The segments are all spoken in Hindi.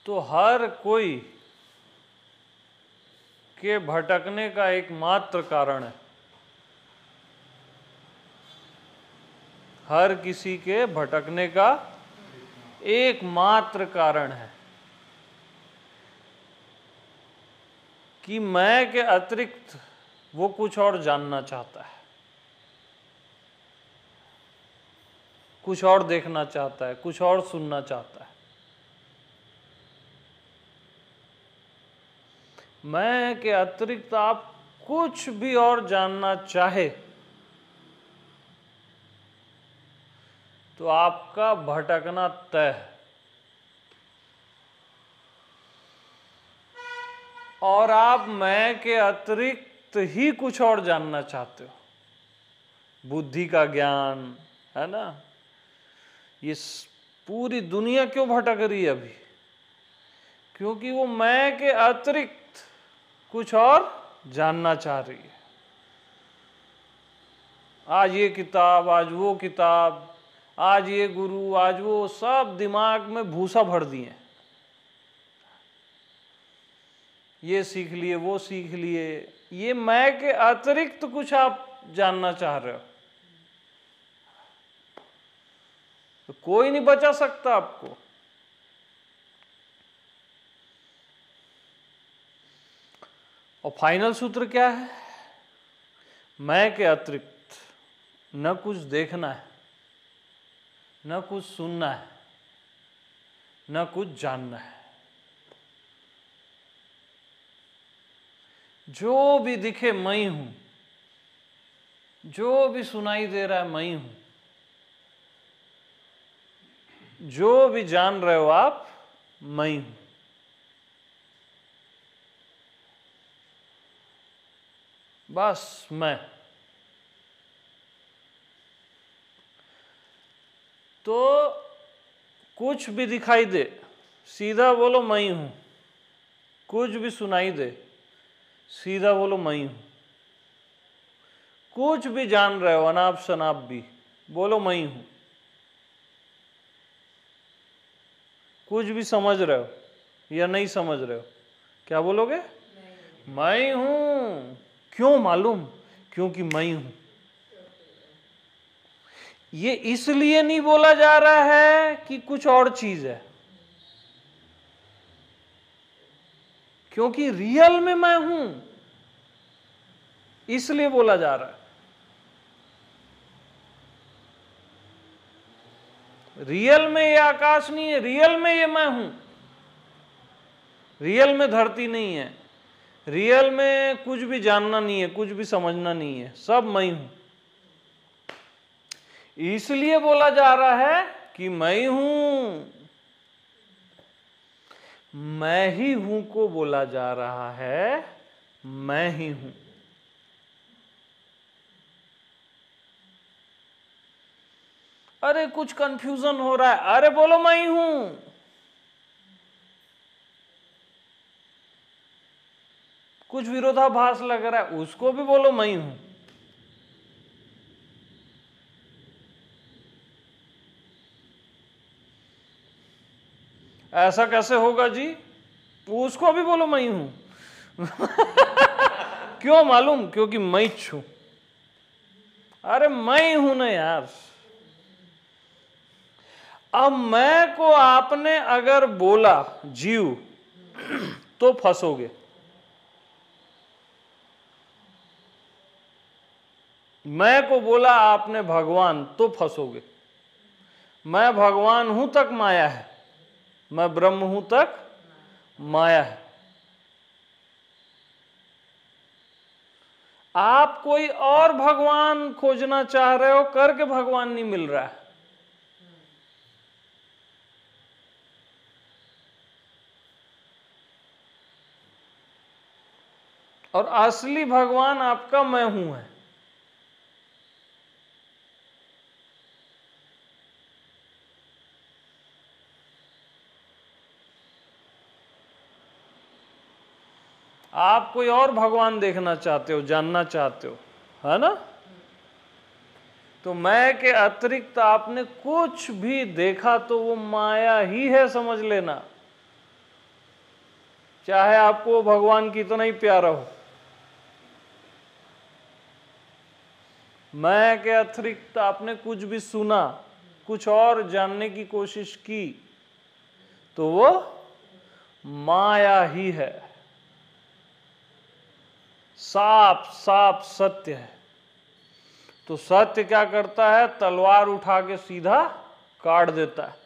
तो हर कोई के भटकने का एकमात्र कारण है, हर किसी के भटकने का एकमात्र कारण है कि मैं के अतिरिक्त वो कुछ और जानना चाहता है, कुछ और देखना चाहता है, कुछ और सुनना चाहता है। मैं के अतिरिक्त आप कुछ भी और जानना चाहे तो आपका भटकना तय है। और आप मैं के अतिरिक्त ही कुछ और जानना चाहते हो, बुद्धि का ज्ञान, है ना। ये पूरी दुनिया क्यों भटक रही है अभी? क्योंकि वो मैं के अतिरिक्त कुछ और जानना चाह रही है। आज ये किताब, आज वो किताब, आज ये गुरु, आज वो, सब दिमाग में भूसा भर दिए। ये सीख लिए, वो सीख लिए, ये मैं के अतिरिक्त कुछ आप जानना चाह रहे हो तो कोई नहीं बचा सकता आपको। और फाइनल सूत्र क्या है? मैं के अतिरिक्त न कुछ देखना है, न कुछ सुनना है, न कुछ जानना है। जो भी दिखे मैं ही हूं, जो भी सुनाई दे रहा है मैं ही हूं, जो भी जान रहे हो आप मैं ही हूं। बस मैं। तो कुछ भी दिखाई दे, सीधा बोलो मैं ही हूं। कुछ भी सुनाई दे, सीधा बोलो मैं ही हूं। कुछ भी जान रहे हो, अनाप शनाप भी, बोलो मैं ही हूं। कुछ भी समझ रहे हो या नहीं समझ रहे हो, क्या बोलोगे? मैं ही हूं। क्यों मालूम? क्योंकि मैं ही हूं। ये इसलिए नहीं बोला जा रहा है कि कुछ और चीज है, क्योंकि रियल में मैं हूं, इसलिए बोला जा रहा है। रियल में ये आकाश नहीं है, रियल में ये मैं हूं। रियल में धरती नहीं है, रियल में कुछ भी जानना नहीं है, कुछ भी समझना नहीं है, सब मैं ही हूं। इसलिए बोला जा रहा है कि मैं ही हूं। मैं ही हूं को बोला जा रहा है, मैं ही हूं। अरे कुछ कंफ्यूजन हो रहा है, अरे बोलो मैं ही हूं। कुछ विरोधाभास लग रहा है, उसको भी बोलो मैं ही हूं। ऐसा कैसे होगा जी? उसको भी बोलो मैं ही हूं। क्यों मालूम? क्योंकि मैं ही हूं। अरे मैं ही हूं ना यार। अब मैं को आपने अगर बोला जीव तो फंसोगे। मैं को बोला आपने भगवान तो फंसोगे। मैं भगवान हूं तक माया है, मैं ब्रह्म हूं तक माया है। आप कोई और भगवान खोजना चाह रहे हो, करके भगवान नहीं मिल रहा है। और असली भगवान आपका मैं हूं है। आप कोई और भगवान देखना चाहते हो, जानना चाहते हो, है ना। तो मैं के अतिरिक्त आपने कुछ भी देखा तो वो माया ही है, समझ लेना। चाहे आपको भगवान कितना ही प्यारा हो। मैं के अतिरिक्त आपने कुछ भी सुना, कुछ और जानने की कोशिश की, तो वो माया ही है, साफ साफ सत्य है। तो सत्य क्या करता है? तलवार उठा के सीधा काट देता है।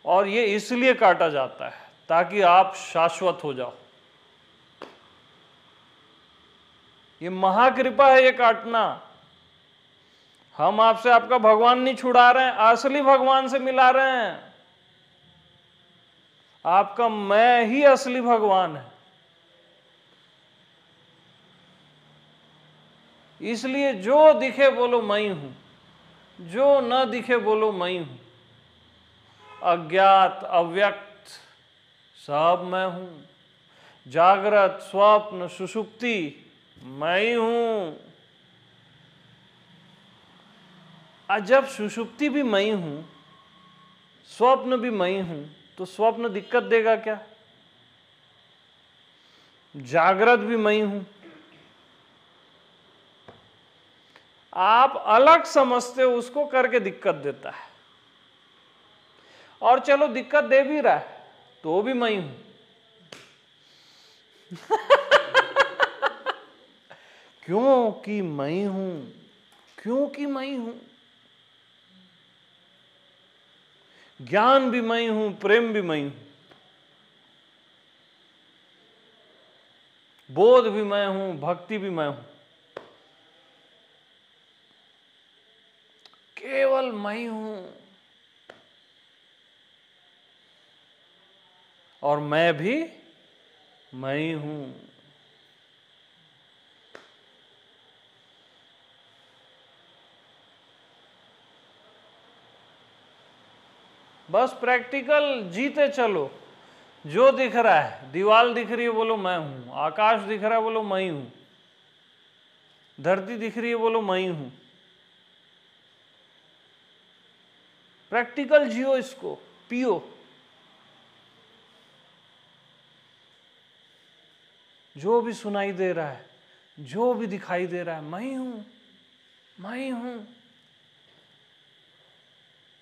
और ये इसलिए काटा जाता है ताकि आप शाश्वत हो जाओ। ये महाकृपा है ये काटना। हम आपसे आपका भगवान नहीं छुड़ा रहे हैं, असली भगवान से मिला रहे हैं। आपका मैं ही असली भगवान है। इसलिए जो दिखे बोलो मैं ही हूं, जो न दिखे बोलो मैं ही हूं। अज्ञात अव्यक्त सब मैं हूं। जागृत स्वप्न सुषुप्ति मैं ही हूं। जब सुषुप्ति भी मैं ही हूं, स्वप्न भी मैं ही हूं, तो स्वप्न दिक्कत देगा क्या? जागृत भी मैं ही हूं। आप अलग समझते हो, उसको करके दिक्कत देता है। और चलो दिक्कत दे भी रहा है तो भी मैं ही हूं। क्योंकि मैं ही हूं, क्योंकि मैं ही हूं। ज्ञान भी मैं ही हूं, प्रेम भी मैं ही हूं, बोध भी मैं हूं, भक्ति भी मैं हूं। केवल मैं ही हूं। और मैं भी मैं ही हूं। बस प्रैक्टिकल जीते चलो। जो दिख रहा है, दीवार दिख रही है बोलो मैं हूं, आकाश दिख रहा है बोलो मैं ही हूं, धरती दिख रही है बोलो मैं ही हूं। प्रैक्टिकल जियो, इसको पियो। जो भी सुनाई दे रहा है, जो भी दिखाई दे रहा है, मैं ही हूं, मैं ही हूं।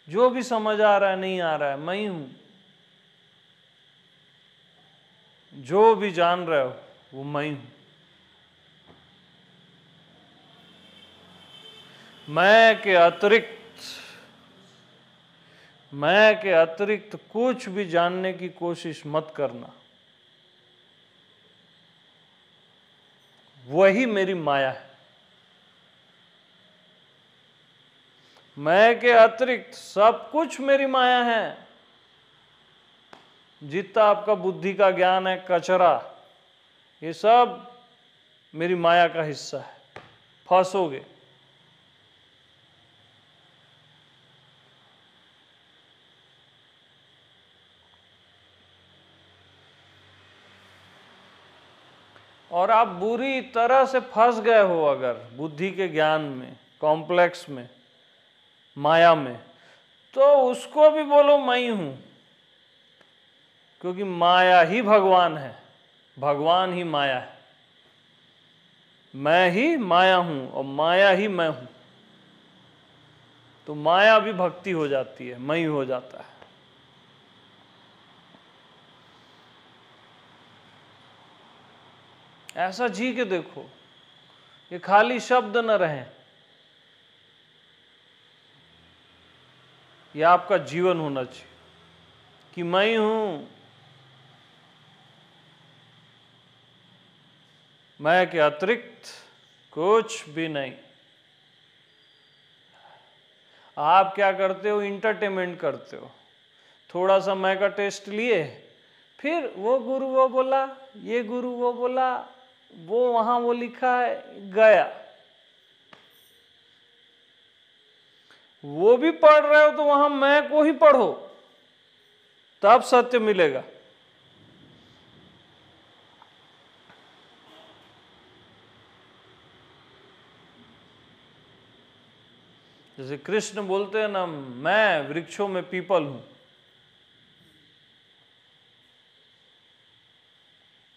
जो भी समझ आ रहा है नहीं आ रहा है, मैं ही हूं। जो भी जान रहे हो वो मैं ही हूं। मैं के अतिरिक्त कुछ भी जानने की कोशिश मत करना। वही मेरी माया है। मैं के अतिरिक्त सब कुछ मेरी माया है। जितना आपका बुद्धि का ज्ञान है कचरा, ये सब मेरी माया का हिस्सा है। फंसोगे। और आप बुरी तरह से फंस गए हो अगर बुद्धि के ज्ञान में, कॉम्प्लेक्स में, माया में, तो उसको भी बोलो मैं ही हूं। क्योंकि माया ही भगवान है, भगवान ही माया है। मैं ही माया हूं और माया ही मैं हूं। तो माया भी भक्ति हो जाती है, मैं ही हो जाता है। ऐसा जी के देखो, ये खाली शब्द न रहे, ये आपका जीवन होना चाहिए कि मैं ही हूं। मैं के अतिरिक्त कुछ भी नहीं। आप क्या करते हो? इंटरटेनमेंट करते हो। थोड़ा सा मैं का टेस्ट लिए, फिर वो गुरु वो बोला, ये गुरु वो बोला, वो वहां वो लिखा है, गया। वो भी पढ़ रहे हो तो वहां मैं को ही पढ़ो, तब सत्य मिलेगा। जैसे कृष्ण बोलते हैं ना, मैं वृक्षों में पीपल हूं,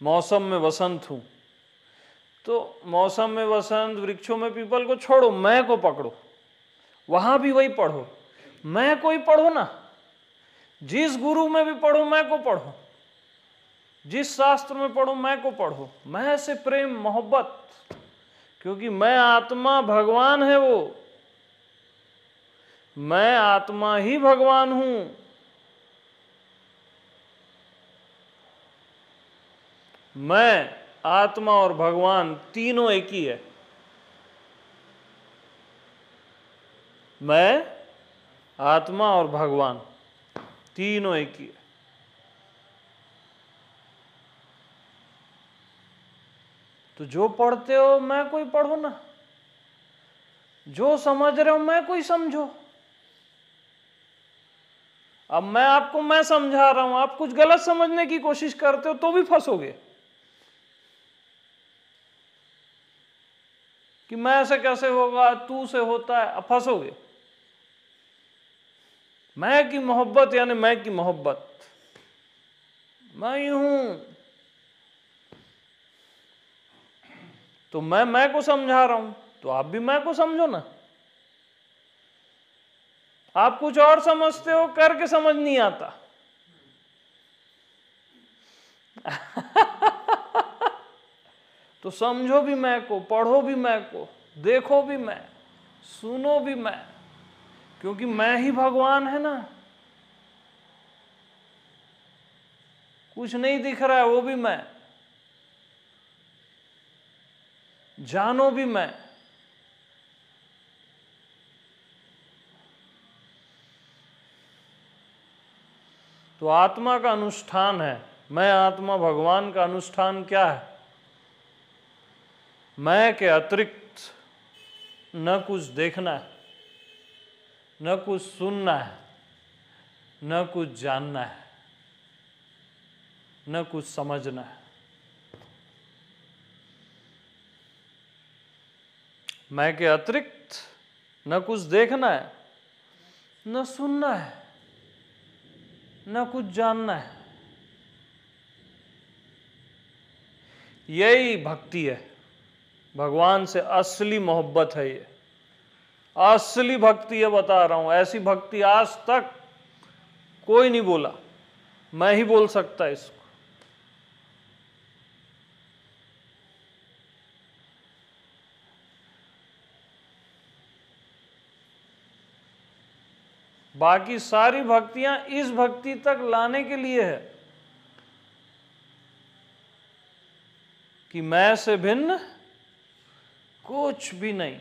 मौसम में वसंत हूं। तो मौसम में वसंत, वृक्षों में पीपल को छोड़ो, मैं को पकड़ो, वहां भी वही पढ़ो, मैं को ही पढ़ो ना। जिस गुरु में भी पढ़ो मैं को पढ़ो, जिस शास्त्र में पढ़ो मैं को पढ़ो, मैं से प्रेम मोहब्बत, क्योंकि मैं आत्मा भगवान है वो, मैं आत्मा ही भगवान हूं। मैं, आत्मा और भगवान तीनों एक ही है। मैं, आत्मा और भगवान तीनों एक ही है। तो जो पढ़ते हो मैं कोई पढ़ो ना, जो समझ रहे हो मैं कोई समझो। अब मैं आपको मैं समझा रहा हूं, आप कुछ गलत समझने की कोशिश करते हो तो भी फंसोगे कि मैं ऐसे कैसे होगा, तू से होता है, अब फंसोगे। मैं की मोहब्बत यानी मैं की मोहब्बत, मैं ही हूं। तो मैं को समझा रहा हूं, तो आप भी मैं को समझो ना। आप कुछ और समझते हो, करके समझ नहीं आता। तो समझो भी मैं को, पढ़ो भी मैं को, देखो भी मैं, सुनो भी मैं, क्योंकि मैं ही भगवान है ना। कुछ नहीं दिख रहा है वो भी मैं, जानो भी मैं। तो आत्मा का अनुष्ठान है, मैं आत्मा भगवान का अनुष्ठान क्या है? मैं के अतिरिक्त न कुछ देखना है, न कुछ सुनना है, न कुछ जानना है, न कुछ समझना है। मैं के अतिरिक्त न कुछ देखना है, न सुनना है, न कुछ जानना है। यही भक्ति है, भगवान से असली मोहब्बत है। ये असली भक्ति है, बता रहा हूं। ऐसी भक्ति आज तक कोई नहीं बोला, मैं ही बोल सकता इसको। बाकी सारी भक्तियां इस भक्ति तक लाने के लिए है कि मैं से भिन्न कुछ भी नहीं,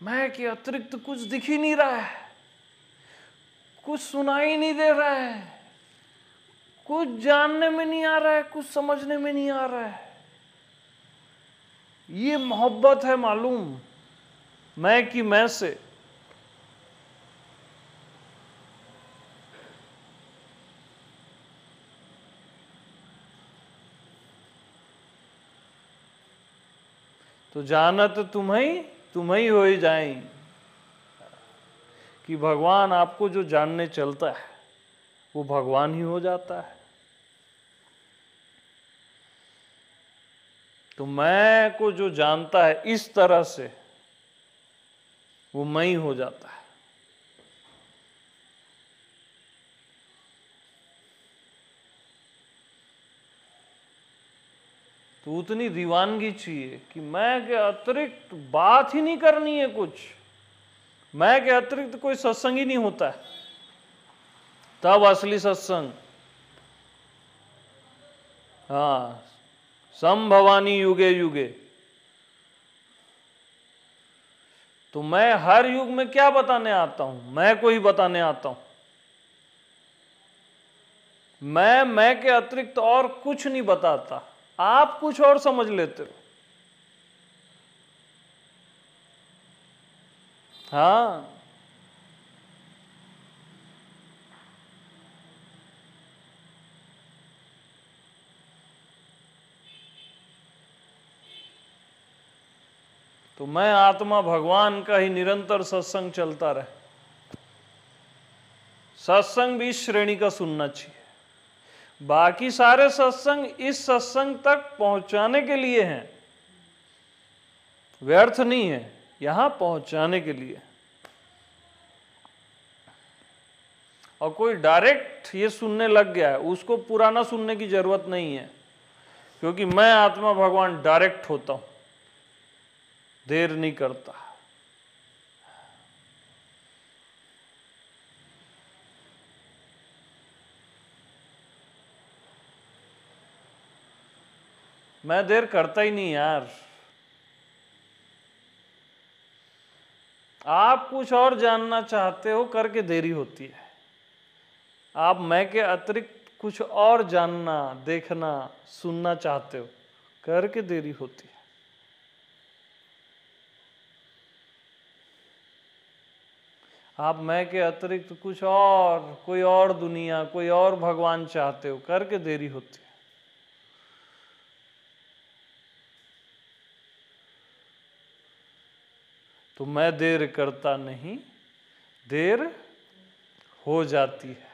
मैं के अतिरिक्त कुछ दिख ही नहीं रहा है, कुछ सुनाई नहीं दे रहा है, कुछ जानने में नहीं आ रहा है, कुछ समझने में नहीं आ रहा है। ये मोहब्बत है मालूम, मैं की मैं से। तो जानत तुम्हें ही हो ही जाए कि भगवान आपको जो जानने चलता है वो भगवान ही हो जाता है। तो मैं को जो जानता है इस तरह से, वो मैं ही हो जाता है। तो उतनी दीवानगी चाहिए कि मैं के अतिरिक्त बात ही नहीं करनी है कुछ, मैं के अतिरिक्त कोई सत्संग ही नहीं होता है, तब असली सत्संग। हाँ, संभवानी युगे युगे। तो मैं हर युग में क्या बताने आता हूं? मैं को ही बताने आता हूं। मैं के अतिरिक्त और कुछ नहीं बताता, आप कुछ और समझ लेते हो। हाँ, तो मैं आत्मा भगवान का ही निरंतर सत्संग चलता रहे। सत्संग भी इस श्रेणी का सुनना चाहिए। बाकी सारे सत्संग इस सत्संग तक पहुंचाने के लिए हैं, व्यर्थ नहीं है, यहां पहुंचाने के लिए। और कोई डायरेक्ट ये सुनने लग गया है, उसको पुराना सुनने की जरूरत नहीं है, क्योंकि मैं आत्मा भगवान डायरेक्ट होता हूं, देर नहीं करता। मैं देर करता ही नहीं यार। आप कुछ और जानना चाहते हो, करके देरी होती है। आप मैं के अतिरिक्त कुछ और जानना, देखना, सुनना चाहते हो, करके देरी होती है। आप मैं के अतिरिक्त कुछ और, कोई और दुनिया, कोई और भगवान चाहते हो, करके देरी होती है। तो मैं देर करता नहीं, देर हो जाती है।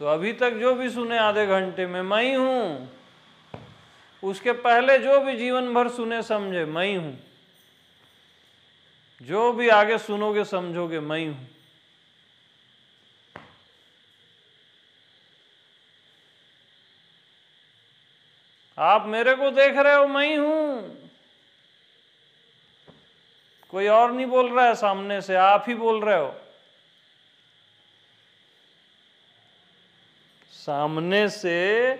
तो अभी तक जो भी सुने आधे घंटे में, मैं ही हूं। उसके पहले जो भी जीवन भर सुने समझे, मैं ही हूं। जो भी आगे सुनोगे समझोगे, मैं ही हूं। आप मेरे को देख रहे हो, मैं ही हूं। कोई और नहीं बोल रहा है सामने से, आप ही बोल रहे हो। सामने से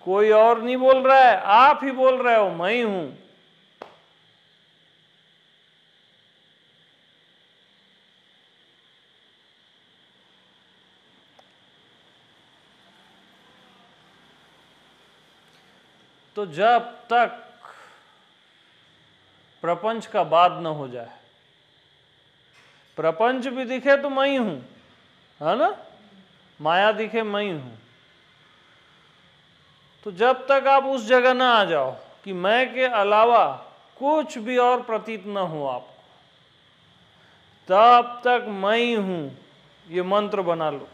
कोई और नहीं बोल रहा है, आप ही बोल रहे हो, मैं ही हूं। तो जब तक प्रपंच का बाद न हो जाए, प्रपंच भी दिखे तो मैं ही हूं, है ना, माया दिखे मैं ही हूं, तो जब तक आप उस जगह ना आ जाओ कि मैं के अलावा कुछ भी और प्रतीत न हो आपको, तब तक मैं ही हूं, ये मंत्र बना लो।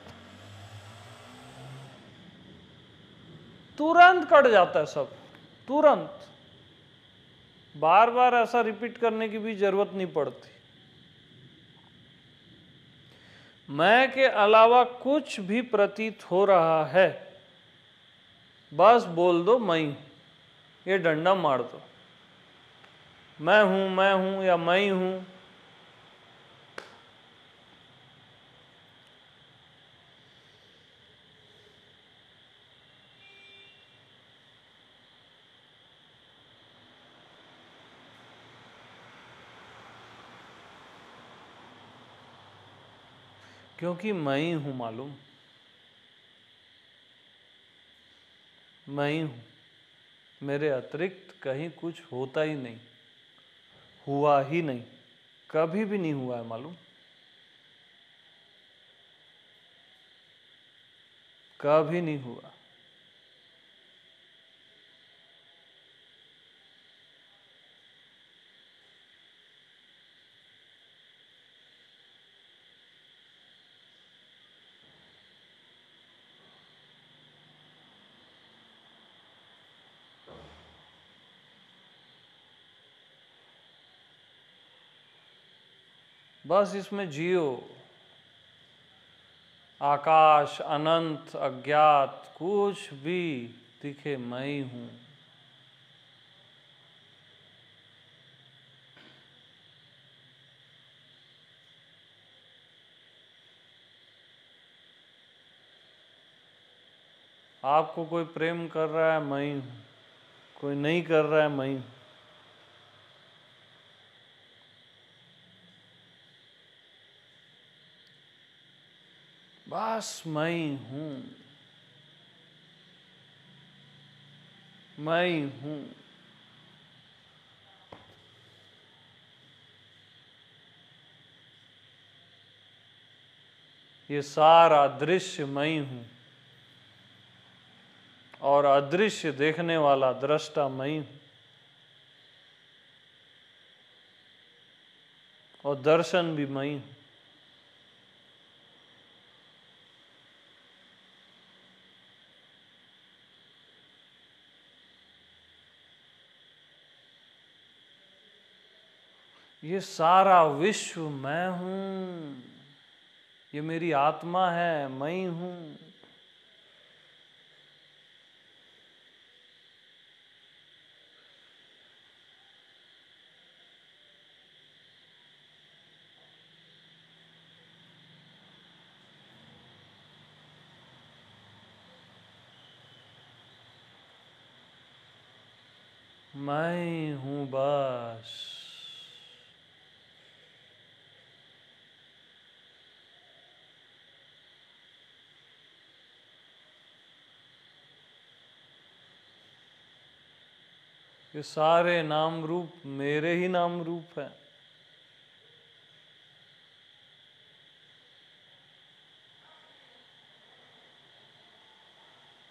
तुरंत कट जाता है सब, तुरंत। बार बार ऐसा रिपीट करने की भी जरूरत नहीं पड़ती। मैं के अलावा कुछ भी प्रतीत हो रहा है, बस बोल दो मैं हूं, ये डंडा मार दो, मैं हूं या मैं ही हूं। क्योंकि मैं ही हूं, मालूम, मैं ही हूं। मेरे अतिरिक्त कहीं कुछ होता ही नहीं, हुआ ही नहीं, कभी भी नहीं हुआ है, मालूम, कभी नहीं हुआ। बस इसमें जियो। आकाश, अनंत, अज्ञात, कुछ भी दिखे, मैं ही हूं। आपको कोई प्रेम कर रहा है, मैं ही हूं। कोई नहीं कर रहा है, मैं ही हूं। बस मैं ही हूं, मैं ही हूं। ये सारा दृश्य मैं ही हूं और अदृश्य देखने वाला दृष्टा मैं ही हूं और दर्शन भी मैं ही हूं। ये सारा विश्व मैं हूं, ये मेरी आत्मा है, मैं ही हूं। मैं हूं बस। ये सारे नाम रूप मेरे ही नाम रूप हैं।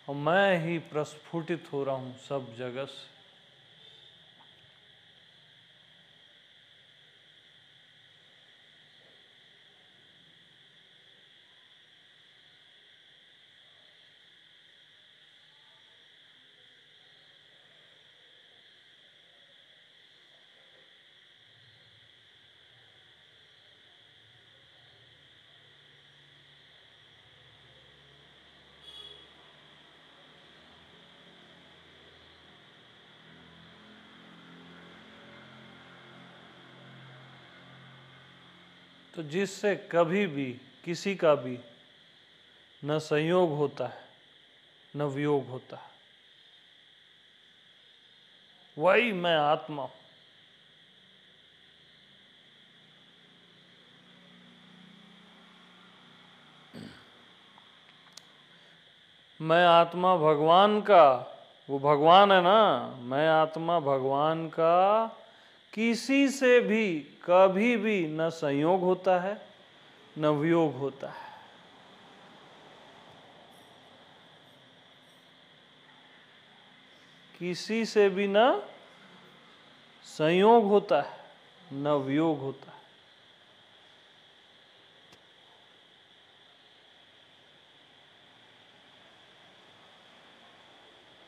और मैं ही प्रस्फुटित हो रहा हूं सब जगह से। तो जिससे कभी भी किसी का भी न संयोग होता है न वियोग होता है, वही मैं आत्मा हूं। मैं आत्मा भगवान का, वो भगवान है ना, मैं आत्मा भगवान का किसी से भी कभी भी न संयोग होता है न वियोग होता है। किसी से भी न संयोग होता है न वियोग होता है।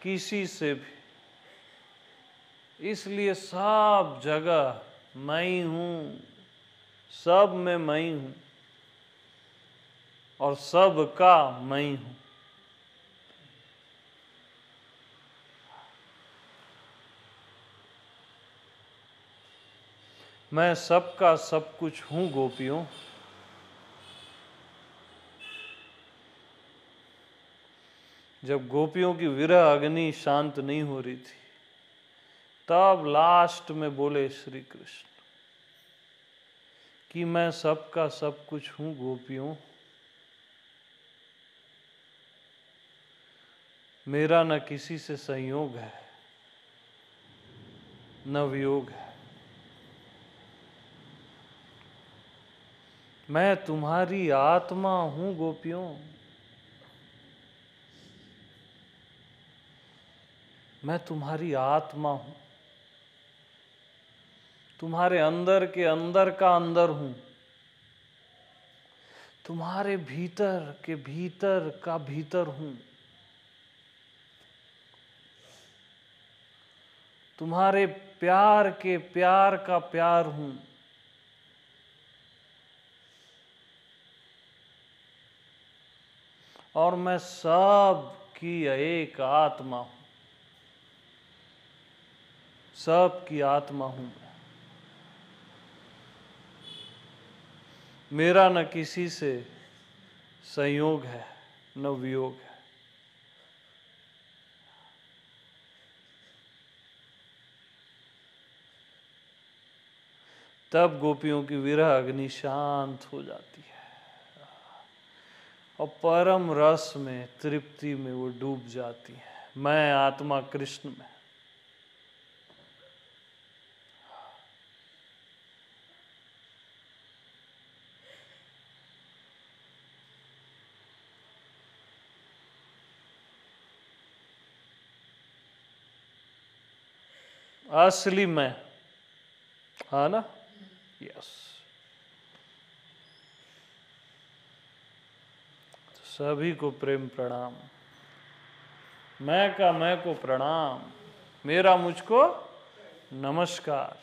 किसी से भी। इसलिए सब जगह मैं ही हूं, सब में मैं ही हूं और सब का मैं ही हूं। मैं सबका सब कुछ हूं गोपियों। जब गोपियों की विरह अग्नि शांत नहीं हो रही थी, तब लास्ट में बोले श्री कृष्ण कि मैं सबका सब कुछ हूं गोपियों, मेरा न किसी से संयोग है न वियोग है। मैं तुम्हारी आत्मा हूं गोपियों। मैं तुम्हारी आत्मा हूं, तुम्हारे अंदर के अंदर का अंदर हूं, तुम्हारे भीतर के भीतर का भीतर हूं, तुम्हारे प्यार के प्यार का प्यार हूं। और मैं सब की एक आत्मा हूं, सब की आत्मा हूं। मेरा न किसी से संयोग है न वियोग है। तब गोपियों की विरह अग्नि शांत हो जाती है और परम रस में, तृप्ति में वो डूब जाती है, मैं आत्मा कृष्ण में। असली मैं, हाँ ना? यस। सभी को प्रेम प्रणाम, मैं का मैं को प्रणाम, मेरा मुझको नमस्कार।